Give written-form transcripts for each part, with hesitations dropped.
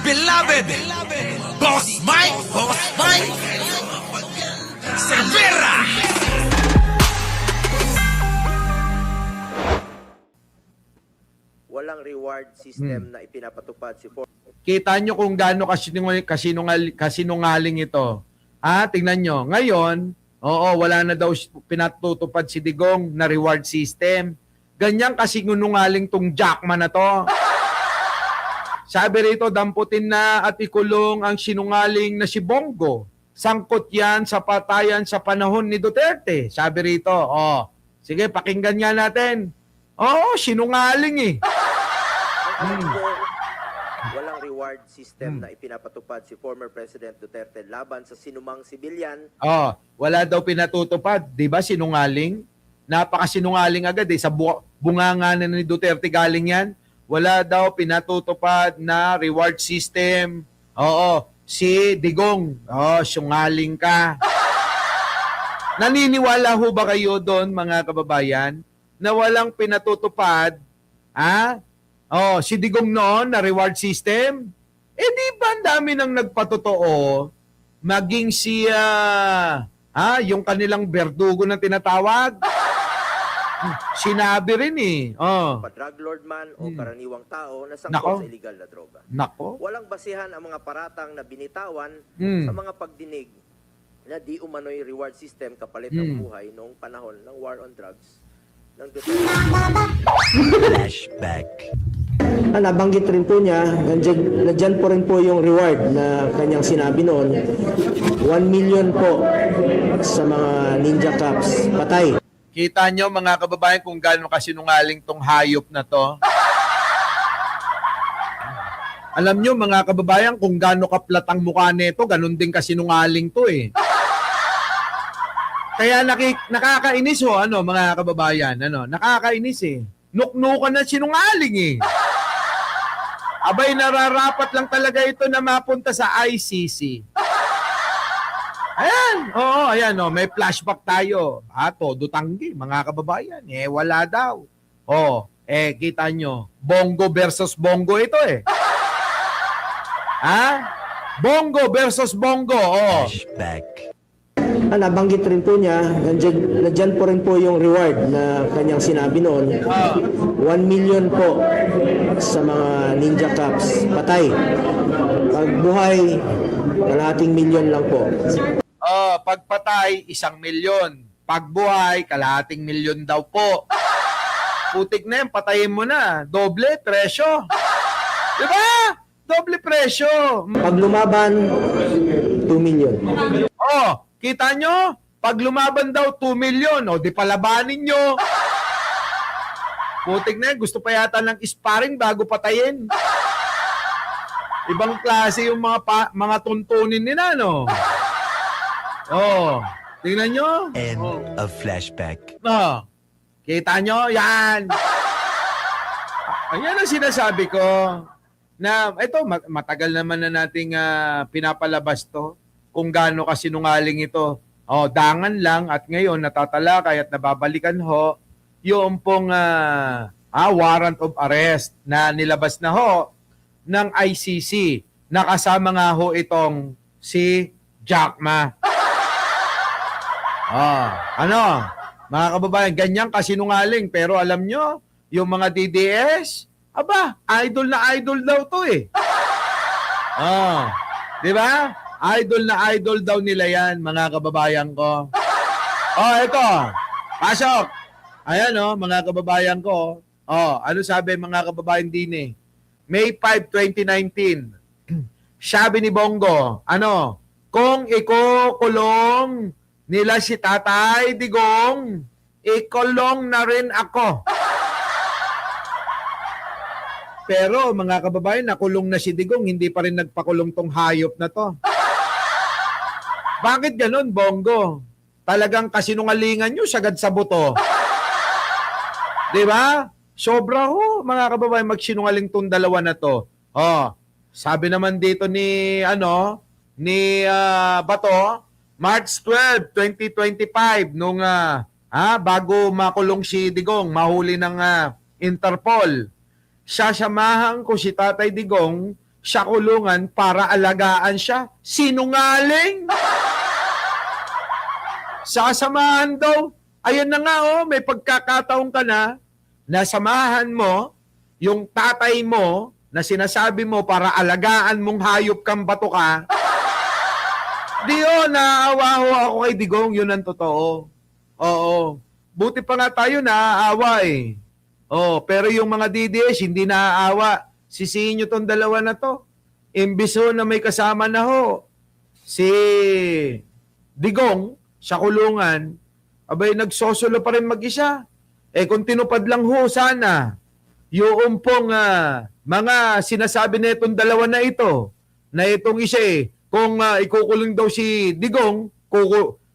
beloved Boss Mike Cervera. Walang reward system na ipinapatupad si Ford. Kita nyo kung gaano kasinungaling ito. Tingnan nyo. Ngayon, wala na daw pinatutupad si Digong na reward system. Ganyan kasinungaling tong Jackman na to. Sabi rito, damputin na at ikulong ang sinungaling na si Bongo. Sangkot yan sa patayan sa panahon ni Duterte. Sabi rito, sige, pakinggan nga natin. Sinungaling eh. Alam ko, walang reward system na ipinapatupad si former President Duterte laban sa sinumang sibilyan. Wala daw pinatutupad. Di ba sinungaling? Napakasinungaling agad eh. Sa bunganga na ni Duterte galing yan. Wala daw pinatutupad na reward system. Si Digong. Sinungaling ka. Naniniwala ho ba kayo doon, mga kababayan, na walang pinatutupad, si Digong noon na reward system? Di ba ang dami nang nagpatotoo, maging yung kanilang berdugo na tinatawag? Sinabi rin eh. Pa-drug lord man o karaniwang tao na sangkot sa illegal na droga. Nako. Walang basihan ang mga paratang na binitawan sa mga pagdinig na di umano'y reward system kapalit ng buhay noong panahon ng war on drugs ng Duterte. Flashback. Nabanggit rin po niya, nandyan po rin po yung reward na kanyang sinabi noon, 1 million po sa mga ninja cops, patay. Kita nyo mga kababayan kung gaano kasinungaling tong hayop na to. Alam nyo mga kababayan kung gaano kaplat ang mukha nito, ganun din kasinungaling to eh. Kaya nakakainis mga kababayan, nakakainis eh. Nuknukan na sinungaling eh. Abay, nararapat lang talaga ito na mapunta sa ICC. Ayan, may flashback tayo. Todo tanggi, mga kababayan. Wala daw. Kita nyo, Bongo versus Bongo ito eh. Bongo versus Bongo, Flashback. Nabanggit rin po niya, nandyan po rin po yung reward na kanyang sinabi noon, 1 million po sa mga ninja cops, patay. Pag buhay, kalahating milyon lang po. Pagpatay, 1 milyon. Pagbuhay, kalahating milyon daw po. Putik na yan, patayin mo na. Doble, presyo. Diba? Doble presyo. Pag lumaban, 2 million. Kita nyo? Pag lumaban daw, 2 milyon. Di palabanin nyo. Putik na yan, gusto pa yata ng sparring bago patayin. Ibang klase yung mga tuntunin nila, no? Tingnan nyo. End of flashback. Kita nyo? Yan. Ayan ang sinasabi ko. Na ito, matagal naman na nating pinapalabas to. Kung gaano kasinungaling ito. Dangan lang at ngayon natatalakay at nababalikan ho yung pong warrant of arrest na nilabas na ho ng ICC. Nakasama nga ho itong si Jack Ma. Mga kababayan, ganyan kasinungaling. Pero alam nyo, yung mga DDS, idol na idol daw to eh. Di ba? Idol na idol daw nila yan, mga kababayan ko. Ito. Pasok. Ayan mga kababayan ko. Ano sabi mga kababayan din eh? May 5, 2019. Sabi ni Bongo, kung ikukulong nila si Tatay Digong, ikulong na rin ako. Pero mga kababayan, nakulong na si Digong, hindi pa rin nagpakulong tong hayop na to. Bakit ganun, Bongo? Talagang kasinungalingan nyo, sagad sa buto. Diba? Sobra ho, mga kababayan, magsinungaling tong dalawa na to. Sabi naman dito ni Bato, March 12, 2025, nung bago makulong si Digong, mahuli ng Interpol. Sasamahan ko si Tatay Digong sa kulungan para alagaan siya. Sinungaling! Sasamahan daw. Ayan na nga, may pagkakataon ka na samahan mo yung tatay mo na sinasabi mo para alagaan mong hayop kang bato ka. Naaawa ho ako kay Digong, yun ang totoo. Oo. Buti pa nga tayo naaawa eh. Pero yung mga DDS hindi naaawa. Sisihin nyo tong dalawa na to. Imbis ho na may kasama na ho si Digong sa kulungan, abay nagsosolo pa rin mag-isa. Kung tinupad lang ho sana yung pong mga sinasabi na itong dalawa na ito, na itong isa kung ikukulong daw si Digong,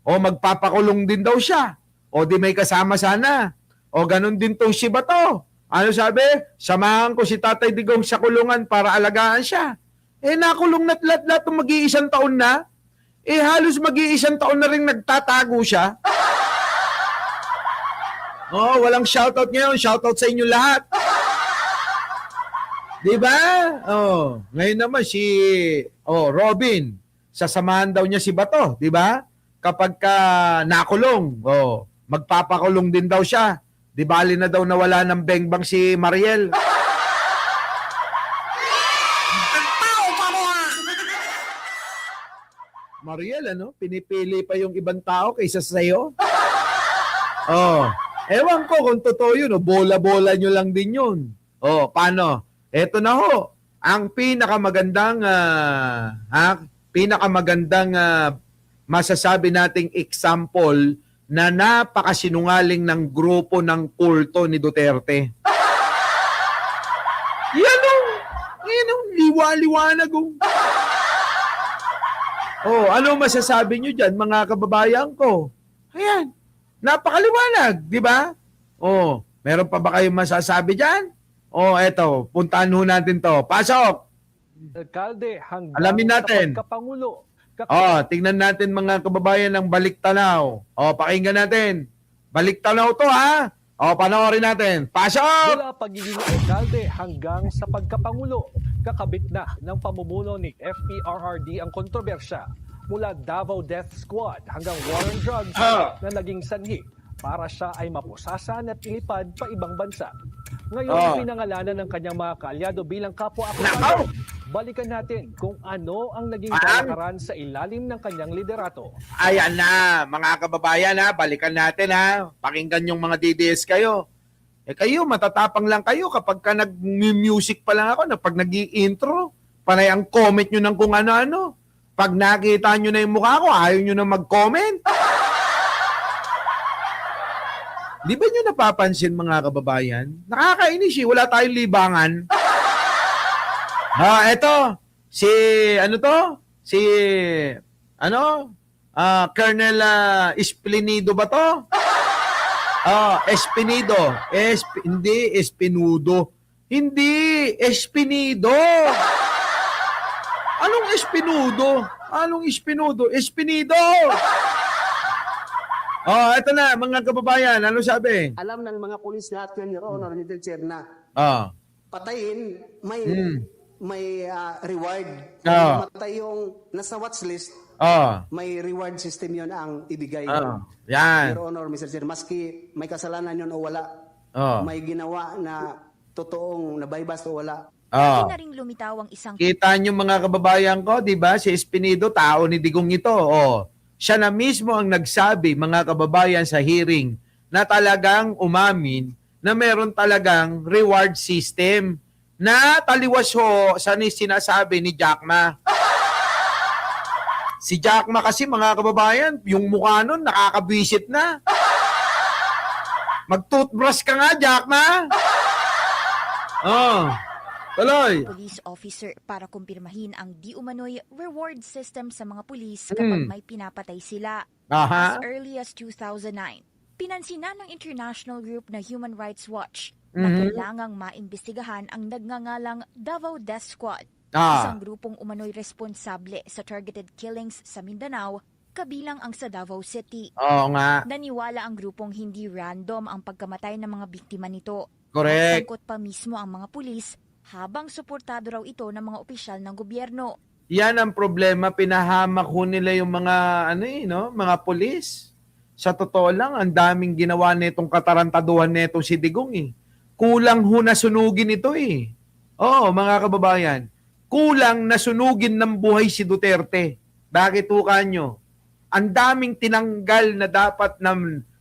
magpapakulong din daw siya, o di may kasama sana, o ganun din tong si Bato. Ano sabi? Samahan ko si Tatay Digong sa kulungan para alagaan siya. Nakulong na't lahat mag-iisang taon na. Halos mag-iisang taon na rin nagtatago siya. Walang shoutout ngayon. Shoutout sa inyo lahat. Diba? Ngayon naman si Robin, sasamahan daw niya si Bato, diba? Kapag ka nakulong, magpapakulong din daw siya. Di bali na daw nawala ng bengbang si Mariel. Mariel, pinipili pa yung ibang tao kaysa sa'yo? Ewan ko kung totoo yun, bola-bola nyo lang din yun. Paano? Eto na ho, ang pinakamagandang masasabi nating example na napakasinungaling ng grupo ng kulto ni Duterte. Yan liwa-liwanag. Ano masasabi nyo dyan, mga kababayan ko? Ayan, napakaliwanag, di ba? Meron pa ba kayong masasabi dyan? Eto, puntahan ho natin to. Pasok! Alkalde hanggang Alamin natin. sa pagkapangulo. Tingnan natin mga kababayan ng Baliktanaw. Pakinggan natin. Baliktanaw to ha. Panoorin natin. Pasok! Mula pagiging alkalde hanggang sa pagkapangulo, kakabit na ng pamumuno ni FPRRD ang kontrobersya mula Davao Death Squad hanggang war on drugs na naging sanhi para siya ay mapusasan at ilipad pa ibang bansa. Ngayon, pinangalanan ng kanyang mga kaalyado bilang kapwa-akusado. Balikan natin kung ano ang naging kalakaran sa ilalim ng kanyang liderato. Ayan na, mga kababayan balikan natin Pakinggan yung mga DDS kayo. Kayo, matatapang lang kayo kapag ka nag-music pa lang ako, pag nag-i-intro, panay ang comment nyo ng kung ano-ano. Pag nakita nyo na yung mukha ko, ayaw nyo na mag-comment. Di ba nyo napapansin mga kababayan? Nakakainis wala tayong libangan. Eto, Colonel Espinido ba to? Espinido. Hindi, Espinudo. Hindi, Espinido. Anong Espinudo? Anong Espinudo? Espinido! Eto na, mga kababayan, ano sabi? Alam ng mga pulis lahat yan, Your Honor, ni Del Chair, na patayin, may reward. Kung matay yung nasa watchlist, may reward system yon ang ibigay. Yan. Your Honor, Mr. Chair, maski may kasalanan yun o wala, may ginawa na totoong nabaybas o wala. Hindi na rin lumitaw ang isang... Kita nyo mga kababayan ko, di ba? Si Espinido, tao ni Digong ito. Siya na mismo ang nagsabi, mga kababayan, sa hearing, na talagang umamin na meron talagang reward system na taliwas ho sa sinasabi ni Jack Ma. Si Jack Ma kasi, mga kababayan, yung mukha nun nakakabwisit na. Mag-toothbrush ka nga, Jack Ma. Tuloy. Police officer para kumpirmahin ang di umano'y reward system sa mga pulis kapag may pinapatay sila. As early as 2009, pinansinan ng international group na Human Rights Watch na kailangang maimbestigahan ang nagngangalang Davao Death Squad, isang grupong umano'y responsable sa targeted killings sa Mindanao, kabilang ang sa Davao City. Naniwala ang grupong hindi random ang pagkamatay ng mga biktima nito. Correct. Sangkot pa mismo ang mga pulis habang suportado raw ito ng mga opisyal ng gobyerno. Yan ang problema, pinahamak ho nila yung mga mga pulis. Sa totoo lang, ang daming ginawa nitong katarantaduhan nitong si Digong eh. Kulang ho na sunugin ito eh. Oo, mga kababayan, kulang na sunugin ng buhay si Duterte. Bakit ho kanyo? Ang daming tinanggal na dapat na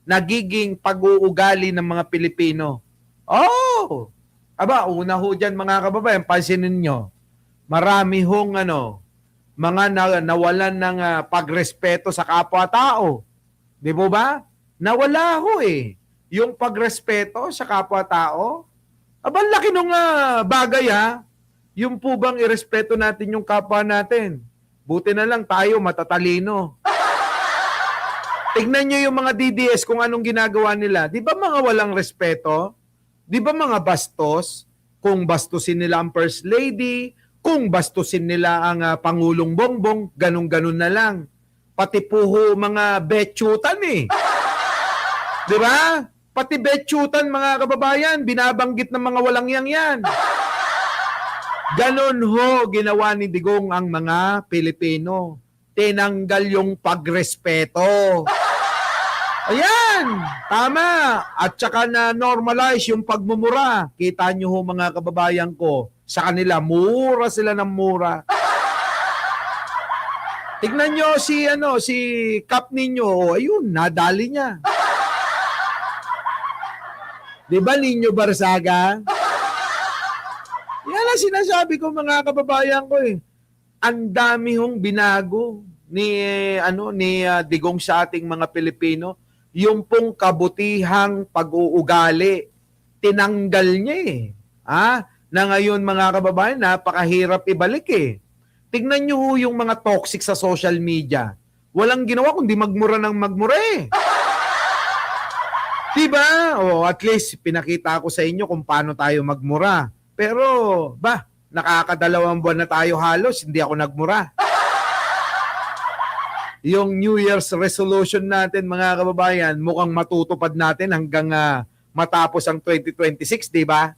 nagiging pag-uugali ng mga Pilipino. Oh! Aba, una ho dyan mga kababayan, pansinin nyo. Marami hong mga nawalan ng pagrespeto sa kapwa-tao. Di po ba? Nawala ho eh. Yung pagrespeto sa kapwa-tao. Aba, laki nung bagay ha. Yung po bang irespeto natin yung kapwa natin? Buti na lang tayo matatalino. Tignan nyo yung mga DDS kung anong ginagawa nila. Di ba mga walang respeto? Di ba mga bastos? Kung bastusin nila ang First Lady, kung bastusin nila ang Pangulong Bongbong, ganun-ganun na lang. Pati po mga betsyutan eh. Di ba? Pati betsyutan mga kababayan, binabanggit ng mga walang yan. Ganon ho ginawa ni Digong ang mga Pilipino. Tinanggal yung pagrespeto. Ayan, tama. At saka na normalize yung pagmumura. Kita nyo ho mga kababayan ko, sa kanila, mura sila ng mura. Tignan nyo si Kap ninyo, ayun, nadali niya. Di ba Ninyo Barsaga? Yan ang sinasabi ko mga kababayan ko eh. Ang dami hong binago ni Digong sa ating mga Pilipino. Yung pong kabutihang pag-uugali, tinanggal niya eh. Na ngayon mga kababayan, napakahirap ibalik eh. Tignan niyo ho yung mga toxic sa social media. Walang ginawa kundi magmura ng magmura eh. Diba? O at least pinakita ko sa inyo kung paano tayo magmura. Pero, nakakadalawang buwan na tayo halos, hindi ako nagmura. Yung New Year's resolution natin, mga kababayan, mukhang matutupad natin hanggang matapos ang 2026, di ba?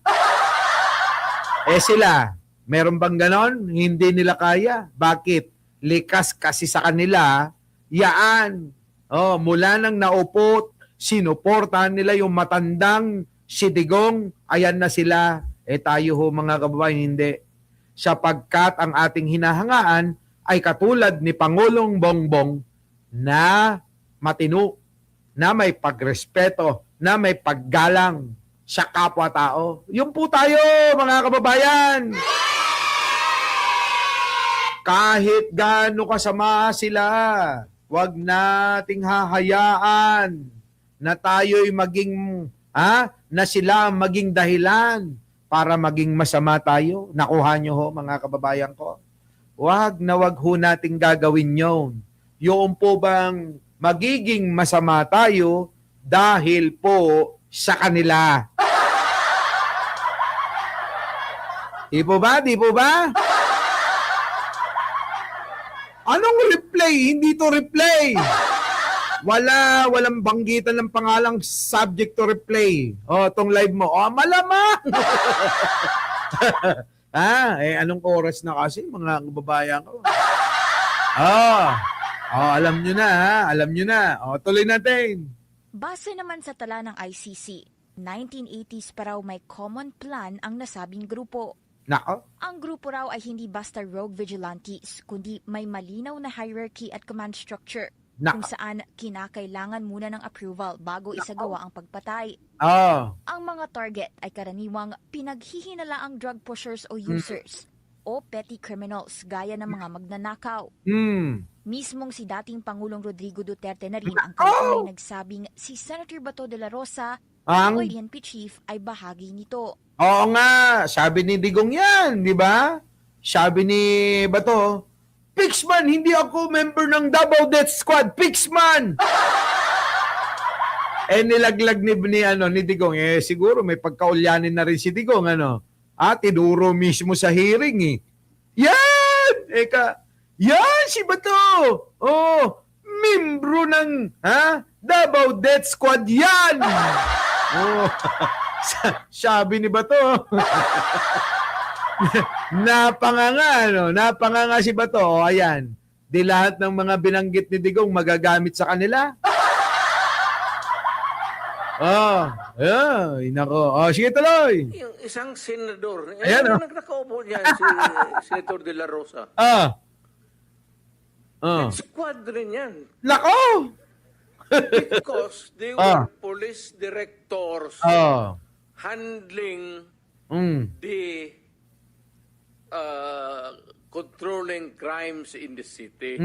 Sila, meron bang ganon? Hindi nila kaya. Bakit? Likas kasi sa kanila, yaan. Mula nang naupot, sinuportahan nila yung matandang si Digong, ayan na sila. Tayo ho mga kababayan, hindi. Sapagkat ang ating hinahangaan ay katulad ni Pangulong Bongbong na matino, na may pagrespeto, na may paggalang sa kapwa-tao. Yung po tayo, mga kababayan. Kahit gaano kasama sila, wag nating hahayaan na tayo'y maging, na sila maging dahilan para maging masama tayo. Nakuha nyo ho, mga kababayan ko. Wag na wag ho nating gagawin yun. Yung po bang magiging masama tayo dahil po sa kanila. Di po ba? Di po ba? Anong replay? Hindi to replay. Walang banggitan ng pangalang subject to replay. Tong live mo. Malamang. Anong oras na kasi, mga kababayan ko? Alam nyo na, alam nyo na. Tuloy natin. Base naman sa tala ng ICC, 1980s pa raw may common plan ang nasabing grupo. Nako. Ang grupo raw ay hindi basta rogue vigilantes, kundi may malinaw na hierarchy at command structure. Kung saan kinakailangan muna ng approval bago isagawa ang pagpatay. Ang mga target ay karaniwang pinaghihinalaang drug pushers o users o petty criminals gaya ng mga magnanakaw. Mismong si dating Pangulong Rodrigo Duterte na rin ang kaugnay nagsabing si Senator Bato de la Rosa, ang PNP chief, ay bahagi nito. Oo nga, sabi ni Digong yan, di ba? Sabi ni Bato, Pixman, hindi ako member ng Double Death Squad. Pixman! Nilaglag ni Digong. Siguro may pagkaulyanin na rin si Digong. Tinuro mismo sa hearing. Yan! Yan si Bato! Membro ng Double Death Squad yan! Sabi ni Bato. napanganga, no? Napanganga si Bato. O, ayan. Di lahat ng mga binanggit ni Digong magagamit sa kanila. Ay, nako. Sige, tuloy. Yung isang senador, Ayan, yung nakaupo niyan, si Senator De La Rosa. Squad rin yan. Nako! Because they were police directors handling the controlling crimes in the city.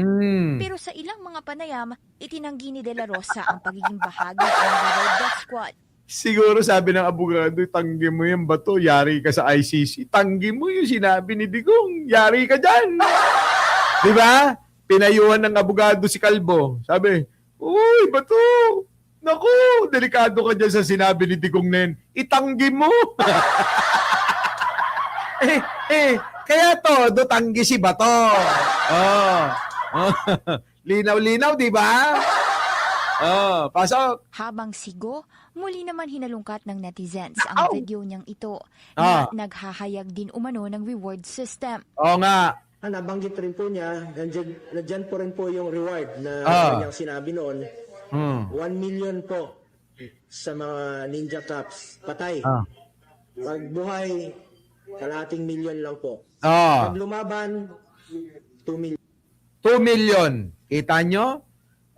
Pero sa ilang mga panayam, itinanggi ni De La Rosa ang pagiging bahagi ng Davao Death Squad. Siguro sabi ng abogado, tanggi mo yung Bato, yari ka sa ICC. Tanggi mo yung sinabi ni Digong, yari ka dyan. Di ba? Pinayuhan ng abogado si Calvo. Sabi, uy, Bato, naku, delikado ka dyan sa sinabi ni Digong Nen. Itanggi mo. Kaya todo tanggi si Bato. Linaw-linaw, di ba? Pasok. Habang sigo, muli naman hinalungkat ng netizens ang video niyang ito na naghahayag din umano ng reward system. Oo nga. Nabanggit rin po niya, nandyan po rin po yung reward na kanyang sinabi noon. 1 million po sa mga Ninja Cops. Patay. Pag buhay, kalahating milyon lang po. Pag lumaban, 2 million. 2 million. Kita nyo?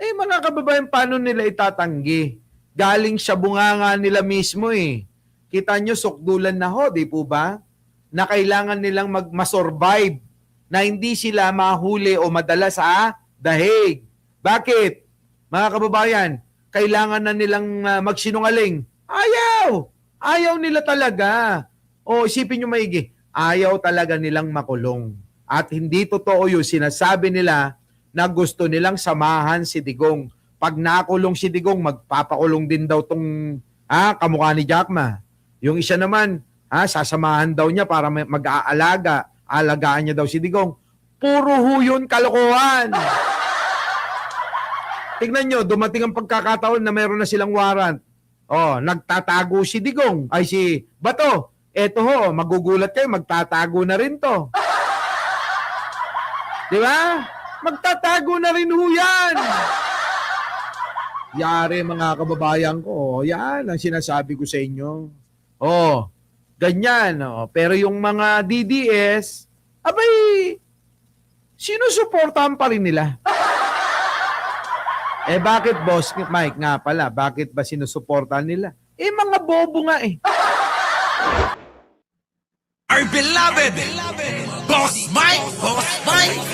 Mga kababayan, paano nila itatanggi? Galing sa bunganga nila mismo eh. Kita nyo, sukdulan na ho, di po ba? Na kailangan nilang masurvive na hindi sila mahuli o madala sa dahig. Bakit? Mga kababayan, kailangan na nilang magsinungaling. Ayaw! Ayaw nila talaga. O isipin nyo maigi, ayaw talaga nilang makulong. At hindi totoo yung sinasabi nila na gusto nilang samahan si Digong. Pag nakulong si Digong, magpapakulong din daw tong kamukha ni Jack Ma. Yung isa naman, sasamahan daw niya para mag-aalaga. Alagaan niya daw si Digong. Puro ho yun kalokohan. Tignan nyo, dumating ang pagkakataon na meron na silang warrant. Nagtatago si Digong. Ay si Bato. Eto ho, magugulat kayo, magtatago na rin to. Di ba? Magtatago na rin ho yan. Yari mga kababayan ko. Yan ang sinasabi ko sa inyo. Ganyan. Pero yung mga DDS, abay, sinusuportahan pa rin nila. Bakit, Boss Mike, nga pala, bakit ba sinusuportahan nila? Mga bobo nga eh. Our beloved Boss Mike, Boss Mike.